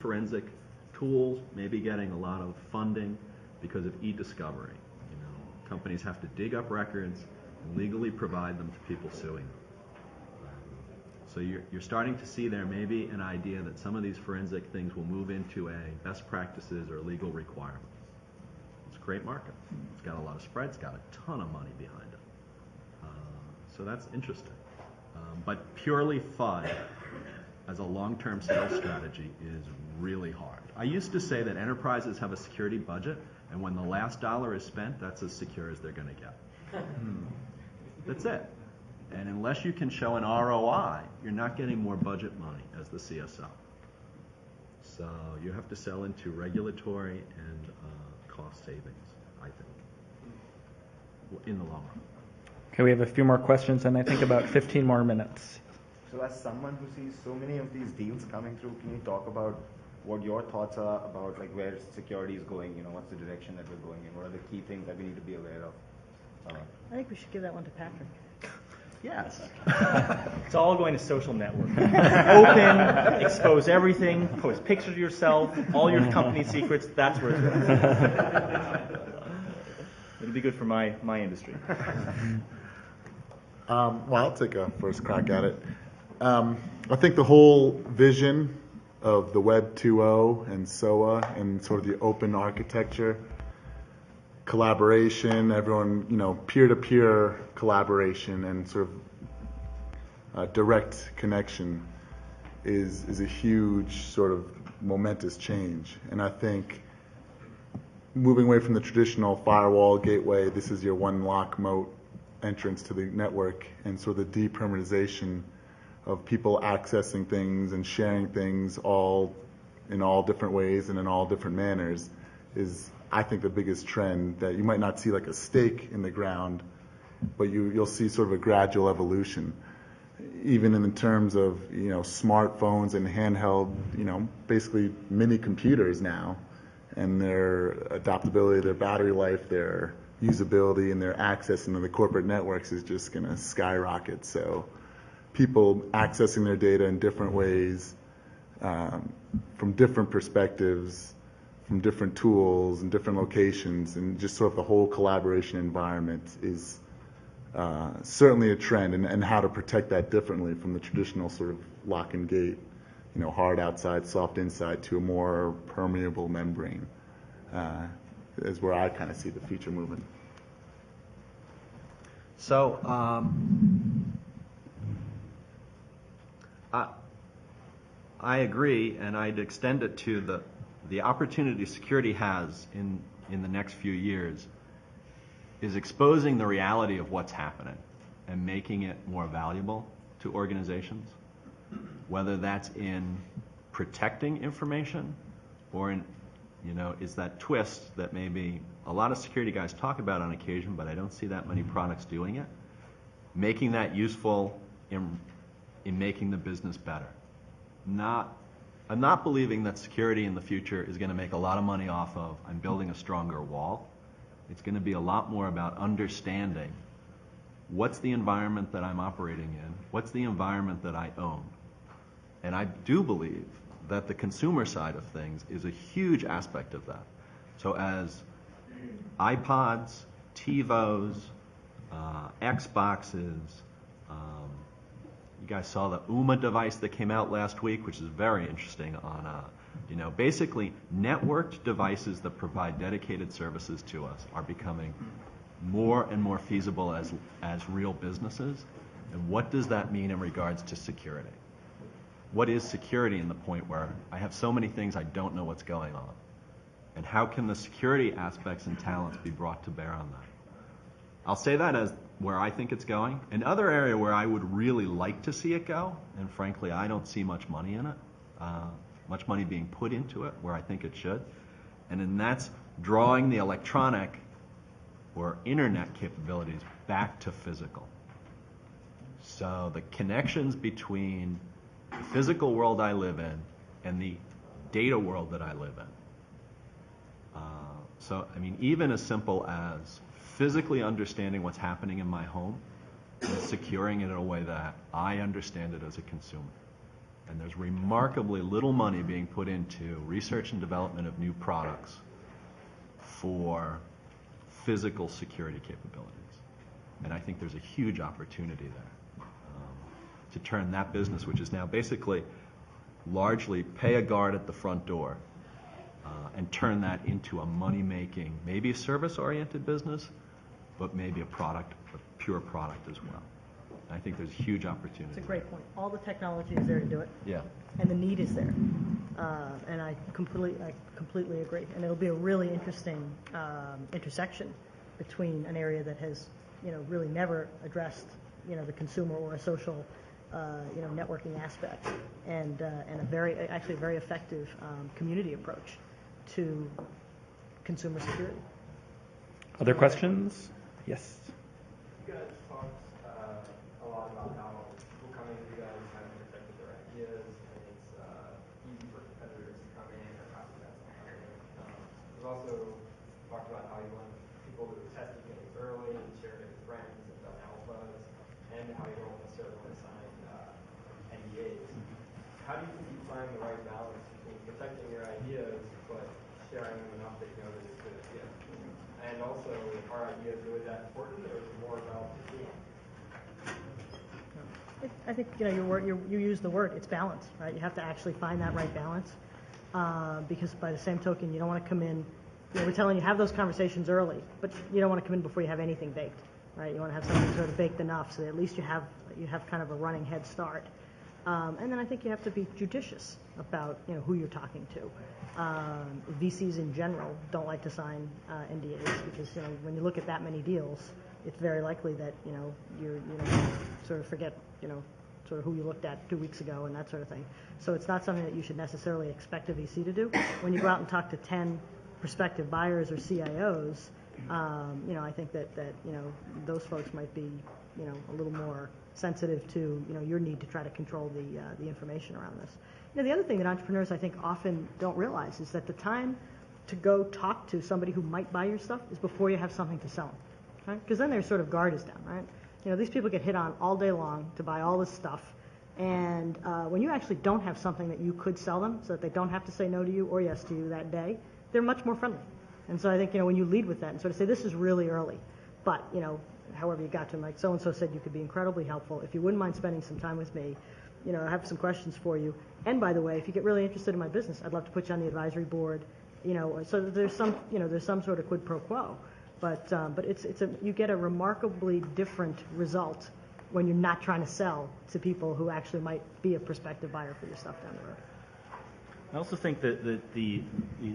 forensic tools, maybe getting a lot of funding because of e-discovery. Companies have to dig up records and legally provide them to people suing them. So you're starting to see there maybe an idea that some of these forensic things will move into a best practices or legal requirement. It's a great market. It's got a lot of spread. It's got a ton of money behind it. So that's interesting. But purely FUD as a long-term sales strategy is really hard. I used to say that enterprises have a security budget, and when the last dollar is spent, that's as secure as they're going to get. That's it. And unless you can show an ROI, you're not getting more budget money as the CSO. So you have to sell into regulatory and cost savings, I think, in the long run. Okay, we have a few more questions and I think about 15 more minutes. So as someone who sees so many of these deals coming through, can you talk about what your thoughts are about like where security is going? What's the direction that we're going in? What are the key things that we need to be aware of? I think we should give that one to Patrick. Yes. It's all going to social network. Open, expose everything, post pictures of yourself, all your company secrets. That's where it's going. It'll be good for my industry. Well, I'll take a first crack at it. I think the whole vision of the Web 2.0 and SOA and sort of the open architecture, collaboration, everyone, peer-to-peer collaboration and sort of direct connection is a huge sort of momentous change. And I think moving away from the traditional firewall gateway, this is your one lock moat entrance to the network, and sort of the depermanentization of people accessing things and sharing things all in all different ways and in all different manners is, I think, the biggest trend that you might not see like a stake in the ground, but you'll see sort of a gradual evolution. Even in the terms of smartphones and handheld, basically mini computers now, and their adaptability, their battery life, their usability, and their access into the corporate networks is just going to skyrocket. So people accessing their data in different ways, from different perspectives, from different tools and different locations, and just sort of the whole collaboration environment is certainly a trend, and how to protect that differently from the traditional sort of lock and gate, hard outside, soft inside, to a more permeable membrane is where I kind of see the future moving. So I agree, and I'd extend it to the opportunity security has in the next few years is exposing the reality of what's happening and making it more valuable to organizations, whether that's in protecting information or in, is that twist that maybe a lot of security guys talk about on occasion, but I don't see that many products doing it, making that useful in making the business better. I'm not believing that security in the future is going to make a lot of money off of I'm building a stronger wall. It's going to be a lot more about understanding what's the environment that I'm operating in, what's the environment that I own. And I do believe that the consumer side of things is a huge aspect of that. So as iPods, TiVos, Xboxes, you guys saw the UMA device that came out last week, which is very interesting on, basically networked devices that provide dedicated services to us are becoming more and more feasible as real businesses. And what does that mean in regards to security? What is security in the point where I have so many things I don't know what's going on? And how can the security aspects and talents be brought to bear on that? I'll say that as where I think it's going. Another area where I would really like to see it go, and frankly I don't see much money in it, much money being put into it where I think it should, and then that's drawing the electronic or internet capabilities back to physical. So the connections between the physical world I live in and the data world that I live in. Even as simple as physically understanding what's happening in my home and securing it in a way that I understand it as a consumer. And there's remarkably little money being put into research and development of new products for physical security capabilities. And I think there's a huge opportunity there to turn that business, which is now basically largely pay a guard at the front door, and turn that into a money-making, maybe a service-oriented business, but maybe a product, a pure product as well. I think there's a huge opportunity. It's a great point. All the technology is there to do it. Yeah. And the need is there. And I completely agree. And it'll be a really interesting intersection between an area that has, really never addressed, the consumer or a social, networking aspect, and a very effective community approach to consumer security. Other questions? Yes. You guys talked a lot about how people coming to you guys kind of protected their ideas, and it's easy for competitors to come in or copycat something. You've also talked about how you want people to test things early and share it with friends and done alphas, and how you don't necessarily want to sign NDAs. How do you think you find the right balance between protecting your ideas but sharing them enough that you know that it's good idea? And also, are ideas really that important, or is it more about the team? I think you use the word. It's balance, right? You have to actually find that right balance, because by the same token, you don't want to come in. We're telling you have those conversations early, but you don't want to come in before you have anything baked, right? You want to have something sort of baked enough so that at least you have kind of a running head start. And then I think you have to be judicious about who you're talking to. VCs in general don't like to sign NDAs because when you look at that many deals, it's very likely that you're sort of forget sort of who you looked at 2 weeks ago and that sort of thing. So it's not something that you should necessarily expect a VC to do. When you go out and talk to 10 prospective buyers or CIOs, I think that those folks might be a little more sensitive to your need to try to control the information around this. The other thing that entrepreneurs I think often don't realize is that the time to go talk to somebody who might buy your stuff is before you have something to sell them, right? Because then their sort of guard is down, right? These people get hit on all day long to buy all this stuff, and when you actually don't have something that you could sell them so that they don't have to say no to you or yes to you that day, they're much more friendly. And so I think when you lead with that and sort of say this is really early, but however you got to them, like so-and-so said you could be incredibly helpful. If you wouldn't mind spending some time with me, I have some questions for you. And by the way, if you get really interested in my business, I'd love to put you on the advisory board. So there's some sort of quid pro quo. But you get a remarkably different result when you're not trying to sell to people who actually might be a prospective buyer for your stuff down the road. I also think that the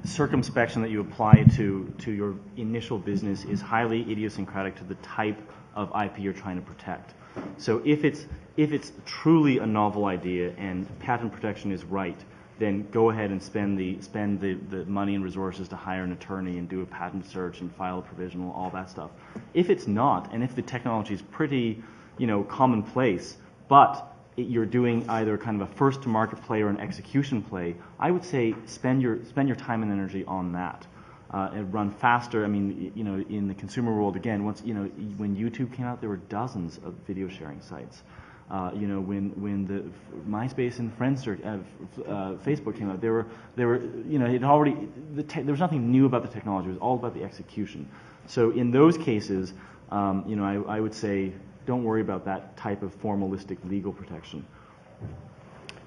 circumspection that you apply to your initial business is highly idiosyncratic to the type of IP you're trying to protect. So if it's truly a novel idea and patent protection is right, then go ahead and spend the money and resources to hire an attorney and do a patent search and file a provisional, all that stuff. If it's not, and if the technology is pretty, commonplace, but you're doing either kind of a first-to-market play or an execution play, I would say spend your time and energy on that. And run faster. I mean, in the consumer world, again, when YouTube came out, there were dozens of video sharing sites. When the MySpace and Friendster, Facebook came out, there was nothing new about the technology. It was all about the execution. So in those cases, I would say don't worry about that type of formalistic legal protection.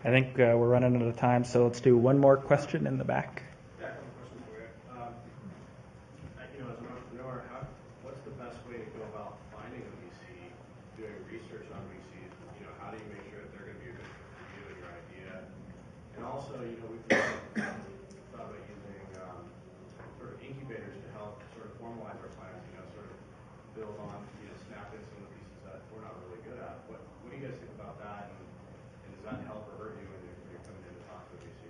I think we're running out of time, so let's do one more question in the back. Yeah, a couple questions for you. As an entrepreneur, what's the best way to go about finding a VC, doing research on VCs? How do you make sure that they're going to be a good fit for you and your idea? And also, we've thought about using sort of incubators to help sort of formalize our plans. Sort of build on, snap in some of the pieces that we're not really good at. What do you guys think about that? And does that help or hurt you when you're coming in to talk to a VC?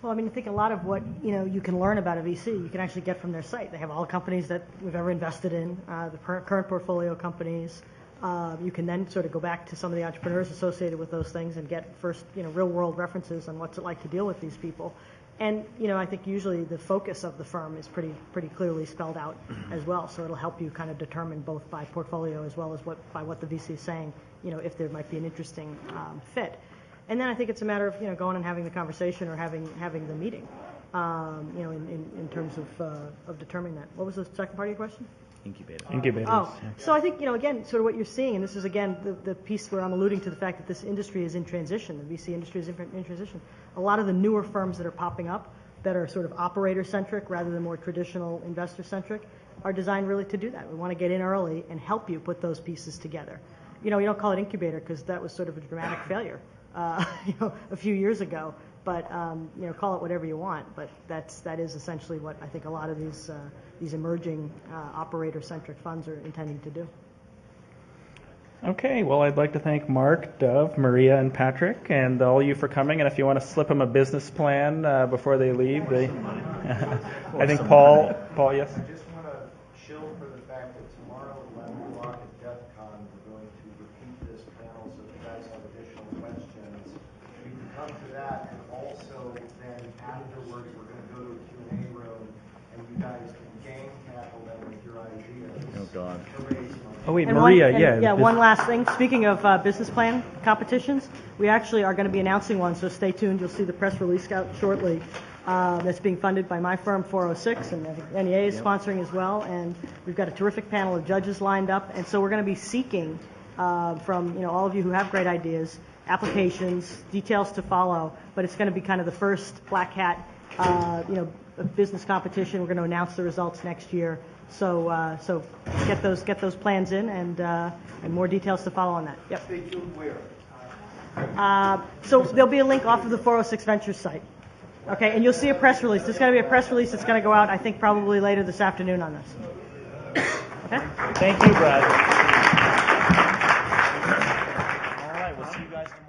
Well, I think a lot of what you can learn about a VC, you can actually get from their site. They have all the companies that we've ever invested in, the current portfolio companies. You can then sort of go back to some of the entrepreneurs associated with those things and get first, real-world references on what's it like to deal with these people. And I think usually the focus of the firm is pretty clearly spelled out as well. So it'll help you kind of determine both by portfolio as well as by what the VC is saying, if there might be an interesting fit. And then I think it's a matter of, going and having the conversation or having the meeting, in terms of determining that. What was the second part of your question? Incubators. Oh, so I think, again, sort of what you're seeing, and this is, again, the piece where I'm alluding to the fact that this industry is in transition, the VC industry is in transition. A lot of the newer firms that are popping up that are sort of operator-centric rather than more traditional investor-centric are designed really to do that. We want to get in early and help you put those pieces together. You don't call it incubator because that was sort of a dramatic failure, a few years ago. But call it whatever you want. But that is essentially what I think a lot of these emerging operator-centric funds are intending to do. Okay, well, I'd like to thank Mark, Dov, Maria, and Patrick, and all of you for coming. And if you want to slip them a business plan before they leave, I think Paul, yes. I just want to chill for the fact that tomorrow at 11 o'clock at DEF CON, we're going to repeat this panel, so if you guys have additional questions, we can come to that. And also, then afterwards, we're going to go to a Q&A room, and you guys can gang tackle them with your ideas. Oh, God. Oh, wait, And Maria, one last thing. Speaking of business plan competitions, we actually are going to be announcing one, so stay tuned. You'll see the press release out shortly. That's being funded by my firm, 406, and I think NEA is sponsoring as well. And we've got a terrific panel of judges lined up, and so we're going to be seeking from all of you who have great ideas, applications, details to follow. But it's going to be kind of the first BlackHat, business competition. We're going to announce the results next year. So get those plans in, and more details to follow on that. Yep. Stay tuned where? So there'll be a link off of the 406 Ventures site. Okay, and you'll see a press release. There's going to be a press release that's going to go out, I think, probably later this afternoon on this. Okay? Thank you, Brad. All right, we'll see you guys tomorrow.